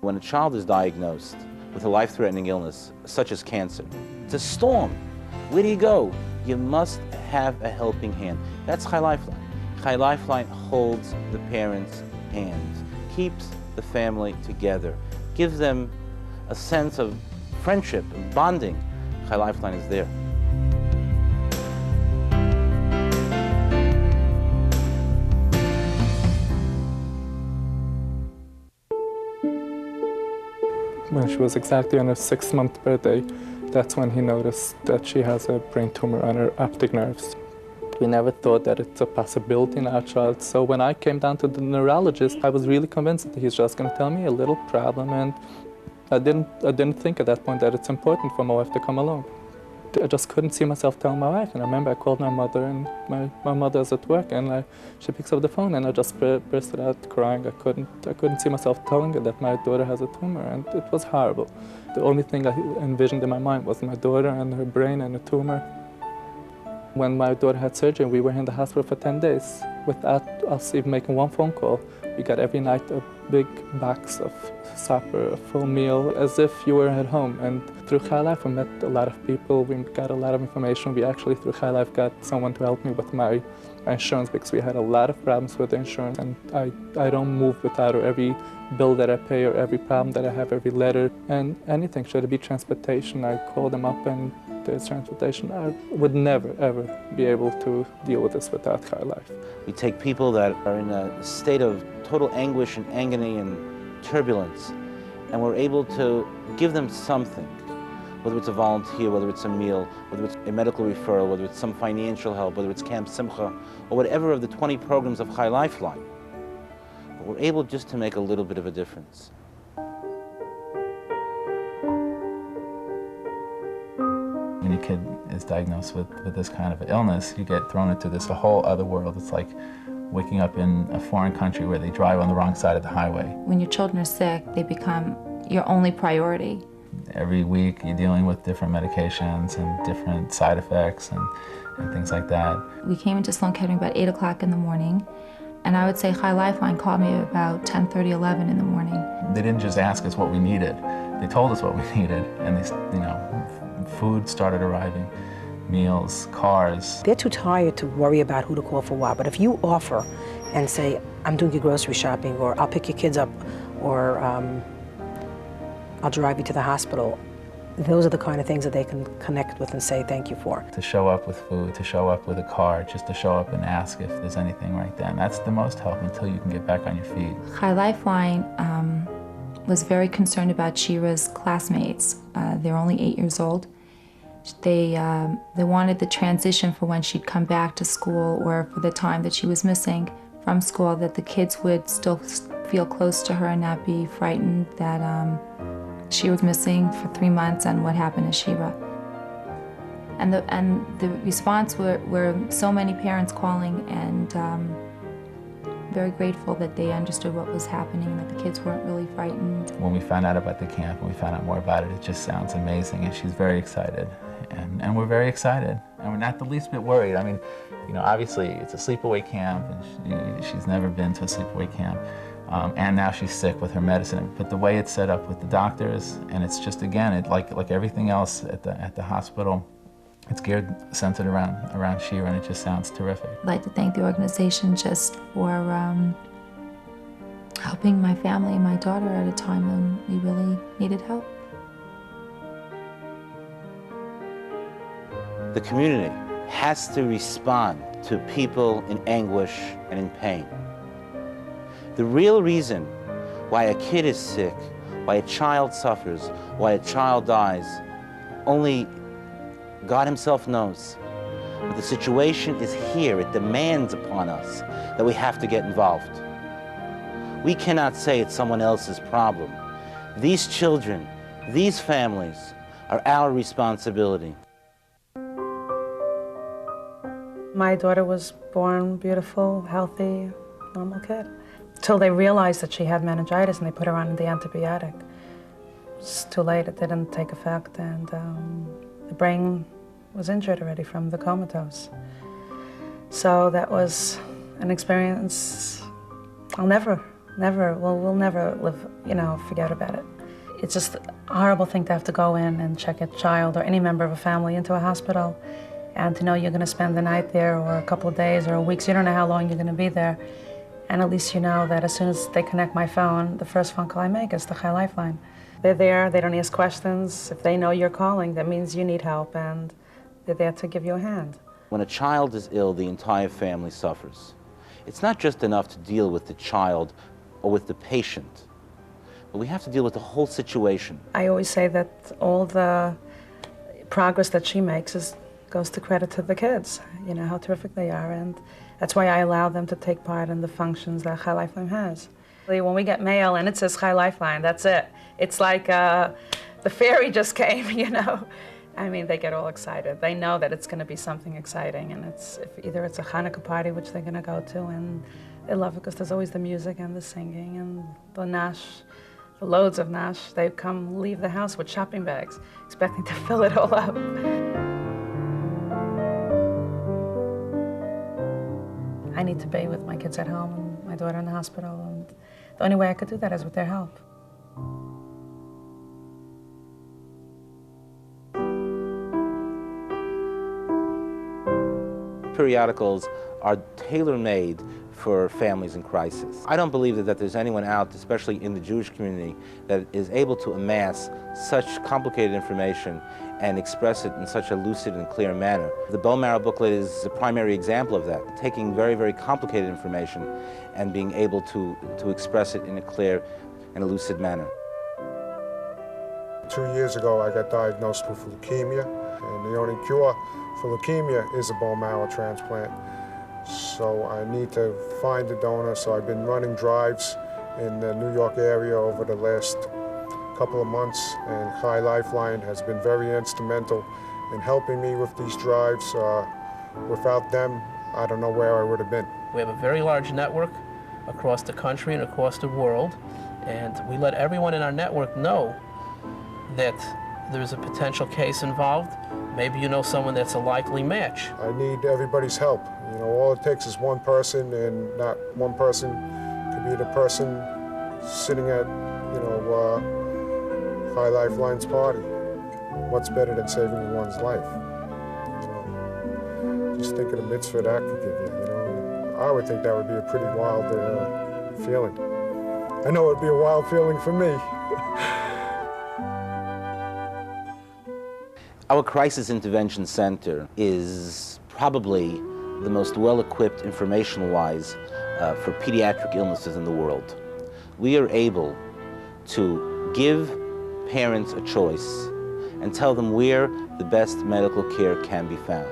When a child is diagnosed with a life-threatening illness, such as cancer, it's a storm. Where do you go? You must have a helping hand. That's Chai Lifeline. Chai Lifeline holds the parents' hands, keeps the family together, gives them a sense of friendship and bonding. Chai Lifeline is there. When she was exactly on her 6th-month birthday, that's when he noticed that she has a brain tumor on her optic nerves. We never thought that it's a possibility in our child, so when I came down to the neurologist, I was really convinced that he's just going to tell me a little problem, and I didn't think at that point that it's important for my wife to come along. I just couldn't see myself telling my wife, and I remember I called my mother, and my mother's at work, and she picks up the phone, and I just bursted out crying. I couldn't see myself telling her that my daughter has a tumor, and it was horrible. The only thing I envisioned in my mind was my daughter and her brain and a tumor. When my daughter had surgery, we were in the hospital for 10 days without us even making one phone call. We got every night a big box of supper, a full meal, as if you were at home. And through Chai Life, we met a lot of people. We got a lot of information. We actually, through Chai Life, got someone to help me with my insurance because we had a lot of problems with the insurance. And I don't move without her. Every bill that I pay or every problem that I have, every letter, and anything. Should it be transportation, I call them up and there's transportation. I would never, ever be able to deal with this without Chai Life. We take people that are in a state of total anguish and agony and turbulence, and we're able to give them something, whether it's a volunteer, whether it's a meal, whether it's a medical referral, whether it's some financial help, whether it's Camp Simcha, or whatever of the 20 programs of Chai Lifeline. But we're able just to make a little bit of a difference. When your kid is diagnosed with this kind of illness, you get thrown into this whole other world. It's like waking up in a foreign country where they drive on the wrong side of the highway. When your children are sick, they become your only priority. Every week you're dealing with different medications and different side effects and things like that. We came into Sloan Kettering about 8 o'clock in the morning, and I would say Chai Lifeline called me about 10:30, 11 in the morning. They didn't just ask us what we needed. They told us what we needed, and food started arriving, meals, cars. They're too tired to worry about who to call for what, but if you offer and say, I'm doing your grocery shopping, or I'll pick your kids up, or I'll drive you to the hospital, those are the kind of things that they can connect with and say thank you for. To show up with food, to show up with a car, just to show up and ask if there's anything right then. That's the most help until you can get back on your feet. Chai Lifeline was very concerned about Shira's classmates. They're only 8 years old. They wanted the transition for when she'd come back to school or for the time that she was missing from school, that the kids would still feel close to her and not be frightened that she was missing for 3 months and what happened to Shira. And the response were so many parents calling and very grateful that they understood what was happening, that the kids weren't really frightened. When we found out about the camp, when we found out more about it, it just sounds amazing, and she's very excited. And we're very excited, and we're not the least bit worried. I mean, obviously it's a sleepaway camp, and she's never been to a sleepaway camp. And now she's sick with her medicine. But the way it's set up with the doctors, and it's just, again, like everything else at the hospital, it's centered around Shira, and it just sounds terrific. I'd like to thank the organization just for helping my family and my daughter at a time when we really needed help. The community has to respond to people in anguish and in pain. The real reason why a kid is sick, why a child suffers, why a child dies, only God Himself knows. But the situation is here. It demands upon us that we have to get involved. We cannot say it's someone else's problem. These children, these families are our responsibility. My daughter was born beautiful, healthy, normal kid. Till they realized that she had meningitis and they put her on the antibiotic. It's too late, it didn't take effect, and the brain was injured already from the comatose. So that was an experience I'll never Never, we'll never live, forget about it. It's just a horrible thing to have to go in and check a child or any member of a family into a hospital and to know you're going to spend the night there or a couple of days or weeks. You don't know how long you're going to be there. And at least you know that as soon as they connect my phone, the first phone call I make is to High Lifeline. They're there, they don't ask questions. If they know you're calling, that means you need help and they're there to give you a hand. When a child is ill, the entire family suffers. It's not just enough to deal with the child or with the patient, but we have to deal with the whole situation. I always say that all the progress that she makes goes to credit to the kids, how terrific they are, and that's why I allow them to take part in the functions that High Lifeline has. When we get mail and it says High Lifeline, that's it. It's like the fairy just came, I mean, they get all excited. They know that it's going to be something exciting, and either it's a Hanukkah party, which they're going to go to, and they love it because there's always the music and the singing and the nash, the loads of nash. They leave the house with shopping bags, expecting to fill it all up. I need to be with my kids at home and my daughter in the hospital, and the only way I could do that is with their help. Periodicals are tailor-made for families in crisis. I don't believe that there's anyone out, especially in the Jewish community, that is able to amass such complicated information and express it in such a lucid and clear manner. The bone marrow booklet is a primary example of that, taking very, very complicated information and being able to express it in a clear and a lucid manner. 2 years ago, I got diagnosed with leukemia, and the only cure for leukemia is a bone marrow transplant. So I need to find a donor, so I've been running drives in the New York area over the last couple of months, and High Lifeline has been very instrumental in helping me with these drives. Without them, I don't know where I would have been. We have a very large network across the country and across the world, and we let everyone in our network know that there's a potential case involved. Maybe you know someone that's a likely match. I need everybody's help. All it takes is one person, and not one person could be the person sitting at, High Lifeline's party. What's better than saving one's life? Just think of the mitzvah that could give you, I would think that would be a pretty wild feeling. I know it would be a wild feeling for me. Our Crisis Intervention Center is probably the most well-equipped information-wise for pediatric illnesses in the world. We are able to give parents a choice and tell them where the best medical care can be found.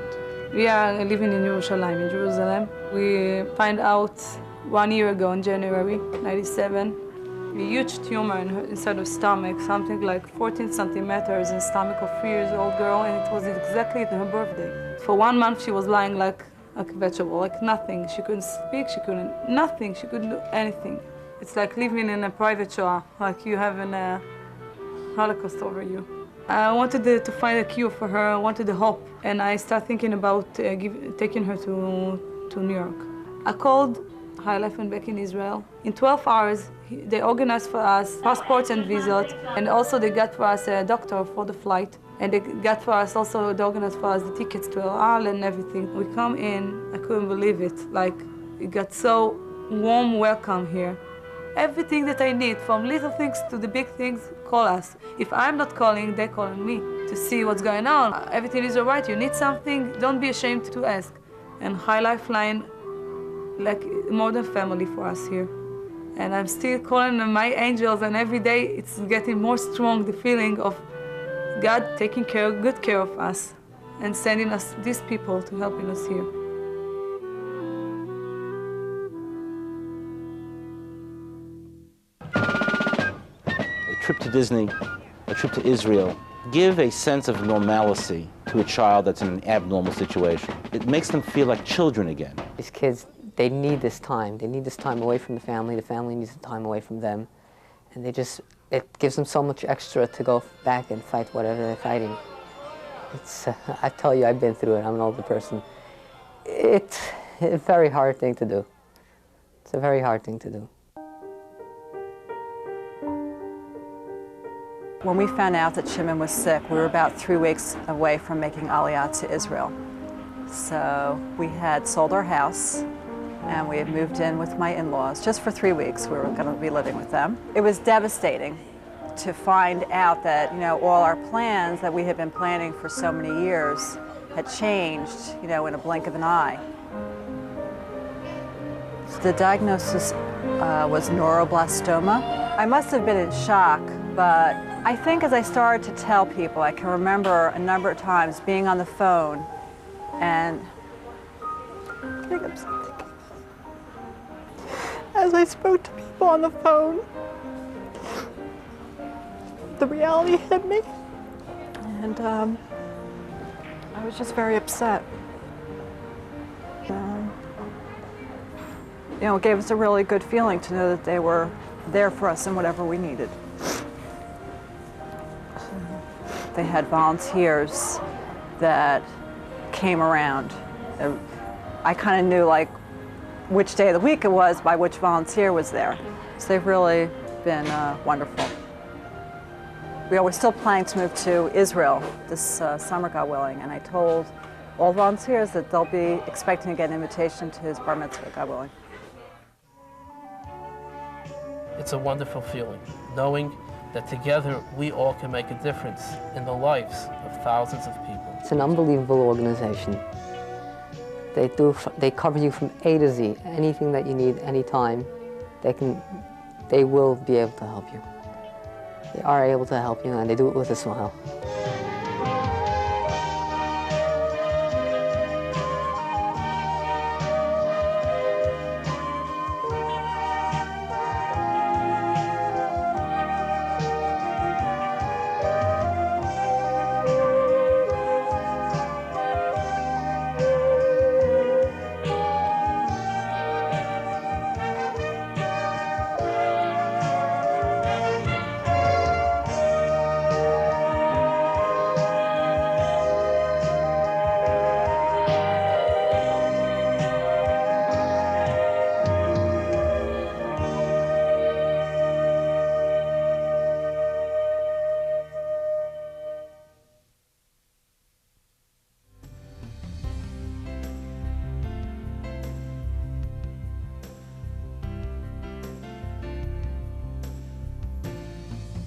We are living in Jerusalem. We find out 1 year ago in January '97, a huge tumor inside of stomach, something like 14 centimeters in the stomach of a 3-year-old girl, and it was exactly her birthday. For 1 month, she was lying like a vegetable, like nothing. She couldn't speak, she couldn't do anything. It's like living in a private Shoah, like you have a Holocaust over you. I wanted to find a cure for her, I wanted the hope, and I started thinking about taking her to New York. I called High Lifeline back in Israel. In 12 hours, they organized for us passports and visas, and also they got for us a doctor for the flight. And they got for us also, they organized for us the tickets to El Al and everything. We come in, I couldn't believe it. Like, it got so warm welcome here. Everything that I need, from little things to the big things, call us. If I'm not calling, they're calling me to see what's going on. Everything is all right, you need something, don't be ashamed to ask. And High Lifeline, like more than family for us here. And I'm still calling them my angels, and every day it's getting more strong, the feeling of God taking good care of us and sending us these people to helping us here. A trip to Disney, a trip to Israel, give a sense of normalcy to a child that's in an abnormal situation. It makes them feel like children again. These kids, they need this time. They need this time away from the family needs the time away from them. And it gives them so much extra to go back and fight whatever they're fighting. It's, I tell you, I've been through it. I'm an older person. It's a very hard thing to do. It's a very hard thing to do. When we found out that Shimon was sick, we were about 3 weeks away from making Aliyah to Israel. So we had sold our house and we had moved in with my in-laws just for 3 weeks. We were going to be living with them. It was devastating to find out that, all our plans that we had been planning for so many years had changed, in a blink of an eye. The diagnosis was neuroblastoma. I must have been in shock, but I think as I started to tell people, I can remember a number of times being on the phone and getting upset. As I spoke to people on the phone, the reality hit me, and I was just very upset. It gave us a really good feeling to know that they were there for us in whatever we needed. They had volunteers that came around. I kind of knew which day of the week it was by which volunteer was there. So they've really been wonderful. We're still planning to move to Israel this summer, God willing, and I told all volunteers that they'll be expecting to get an invitation to his bar mitzvah, God willing. It's a wonderful feeling, knowing that together we all can make a difference in the lives of thousands of people. It's an unbelievable organization. They cover you from A to Z. Anything that you need, anytime, they will be able to help you. They are able to help you, and they do it with a smile.